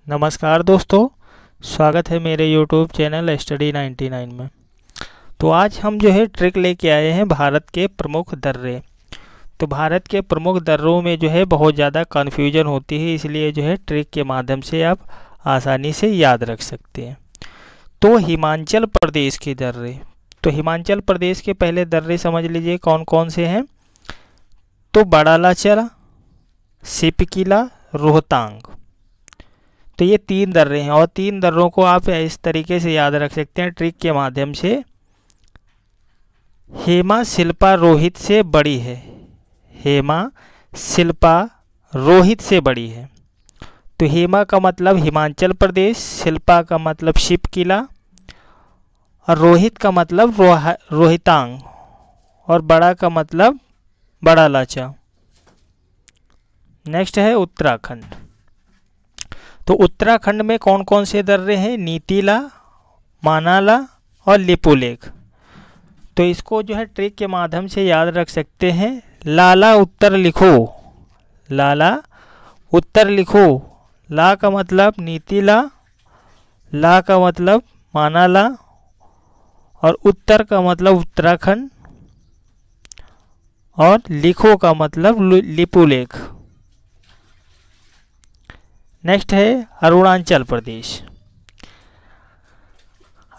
नमस्कार दोस्तों, स्वागत है मेरे YouTube चैनल स्टडी 99 में। तो आज हम जो है ट्रिक लेके आए हैं भारत के प्रमुख दर्रे। तो भारत के प्रमुख दर्रों में जो है बहुत ज़्यादा कन्फ्यूजन होती है, इसलिए जो है ट्रिक के माध्यम से आप आसानी से याद रख सकते हैं। तो हिमाचल प्रदेश के दर्रे, तो हिमाचल प्रदेश के पहले दर्रे समझ लीजिए कौन कौन से हैं। तो बड़ा लाचर, सिपकिला, रोहतांग। तो ये 3 दर्रे हैं और 3 दर्रों को आप इस तरीके से याद रख सकते हैं ट्रिक के माध्यम से। हेमा शिल्पा रोहित से बड़ी है। हेमा शिल्पा रोहित से बड़ी है। तो हेमा का मतलब हिमाचल प्रदेश, शिल्पा का मतलब शिपकिला और रोहित का मतलब रोहितांग और बड़ा का मतलब बड़ा लाचा। नेक्स्ट है उत्तराखंड। तो उत्तराखंड में कौन कौन से दर्रे हैं? नीतीला, मानाला और लिपुलेख। तो इसको जो है ट्रिक के माध्यम से याद रख सकते हैं। लाला उत्तर लिखो, लाला उत्तर लिखो। ला का मतलब नीतीला, ला का मतलब मानाला और उत्तर का मतलब उत्तराखंड और लिखो का मतलब लिपुलेख। नेक्स्ट है अरुणाचल प्रदेश।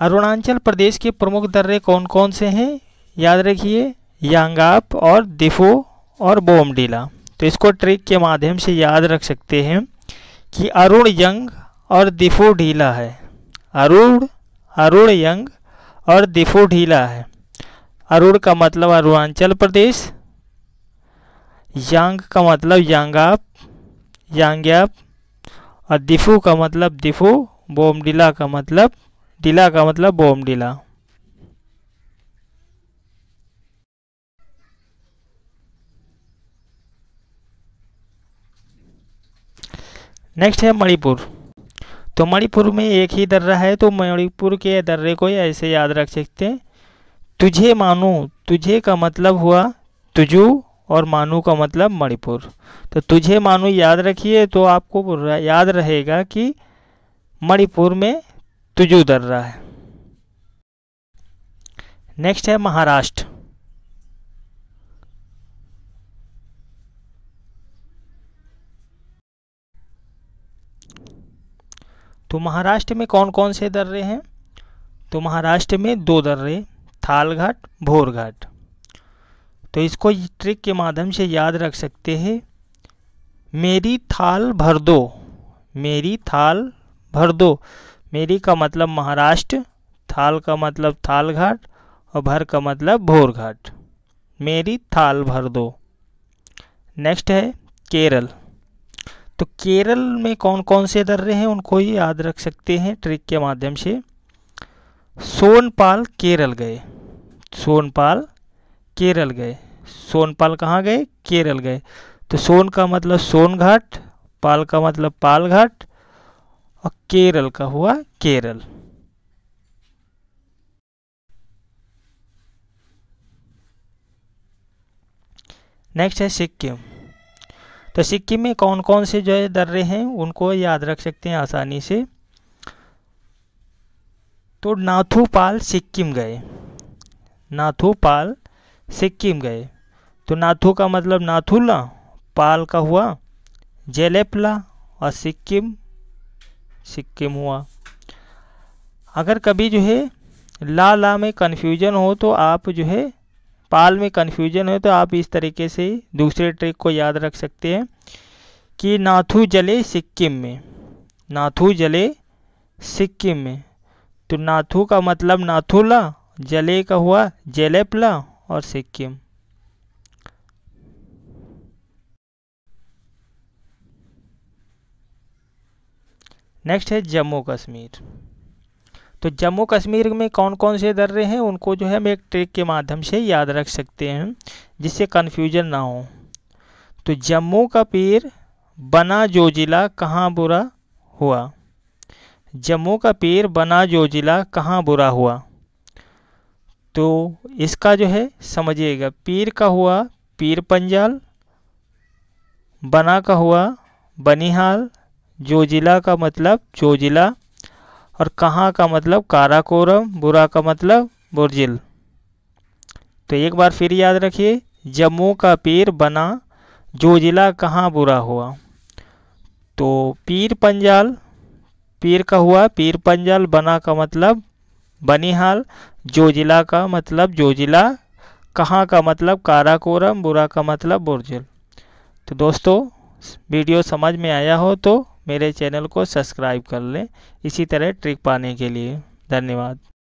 अरुणाचल प्रदेश के प्रमुख दर्रे कौन कौन से हैं? याद रखिए, यांगाप और दिफो और बोमडीला। तो इसको ट्रिक के माध्यम से याद रख सकते हैं कि अरुण यंग और दिफो ढीला है। अरुण यंग और दिफो ढीला है। अरुण का मतलब अरुणाचल प्रदेश, यांग का मतलब यांग्याप और दिफू का मतलब दिफू, बोमडीला का मतलब बोमडीला। नेक्स्ट है मणिपुर। तो मणिपुर में एक ही दर्रा है, तो मणिपुर के दर्रे को ऐसे याद रख सकते हैं। तुझे मानू, तुझे का मतलब हुआ तुझू और मानू का मतलब मणिपुर। तो तुझे मानू याद रखिए तो आपको याद रहेगा कि मणिपुर में तुझू दर्रा है। नेक्स्ट है महाराष्ट्र। तो महाराष्ट्र में कौन कौन से दर्रे हैं? तो महाराष्ट्र में 2 दर्रे, थालघाट, भोरघाट। तो इसको ट्रिक के माध्यम से याद रख सकते हैं। मेरी थाल भर दो, मेरी थाल भर दो। मेरी का मतलब महाराष्ट्र, थाल का मतलब थालघाट और भर का मतलब भोरघाट। मेरी थाल भर दो। नेक्स्ट है केरल। तो केरल में कौन कौन से दर्रे हैं उनको ही याद रख सकते हैं ट्रिक के माध्यम से। सोनपाल केरल गए, सोनपाल केरल गए। सोनपाल कहाँ गए? केरल गए। तो सोन का मतलब सोनघाट, पाल का मतलब पालघाट और केरल का हुआ केरल। नेक्स्ट है सिक्किम। तो सिक्किम में कौन कौन से जो है दर्रे हैं उनको याद रख सकते हैं आसानी से। तो नाथूपाल सिक्किम गए, नाथूपाल सिक्किम गए। तो नाथू का मतलब नाथुला, पाल का हुआ जेलेपला और सिक्किम हुआ। अगर कभी जो है ला में कन्फ्यूजन हो तो आप जो है पाल में कन्फ्यूजन हो तो आप इस तरीके से दूसरे ट्रिक को याद रख सकते हैं कि नाथू जले सिक्किम में, नाथू जले सिक्किम में। तो नाथू का मतलब नाथुला, जले का हुआ जेलेपला और सिक्किम। नेक्स्ट है जम्मू कश्मीर। तो जम्मू कश्मीर में कौन कौन से दर्रे हैं उनको जो है हम एक ट्रिक के माध्यम से याद रख सकते हैं जिससे कन्फ्यूजन ना हो। तो जम्मू का पीर बना जोजिला कहाँ बुरा हुआ। जम्मू का पीर बना जोजिला कहाँ बुरा हुआ। तो इसका जो है समझिएगा, पीर का हुआ पीर पंजाल, बना का हुआ बनिहाल, जोजिला का मतलब जोजिला, और कहाँ का मतलब काराकोरम, बुरा का मतलब बुर्जिल। तो एक बार फिर याद रखिए, जम्मू का पीर बना, जोजिला कहाँ बुरा हुआ। तो पीर पंजाल, पीर का हुआ पीर पंजाल, बना का मतलब बनिहाल, जोजिला का मतलब जोजिला, कहाँ का मतलब काराकोरम, बुरा का मतलब बुर्जिल। तो दोस्तों, वीडियो समझ में आया हो तो मेरे चैनल को सब्सक्राइब कर लें इसी तरह ट्रिक पाने के लिए। धन्यवाद।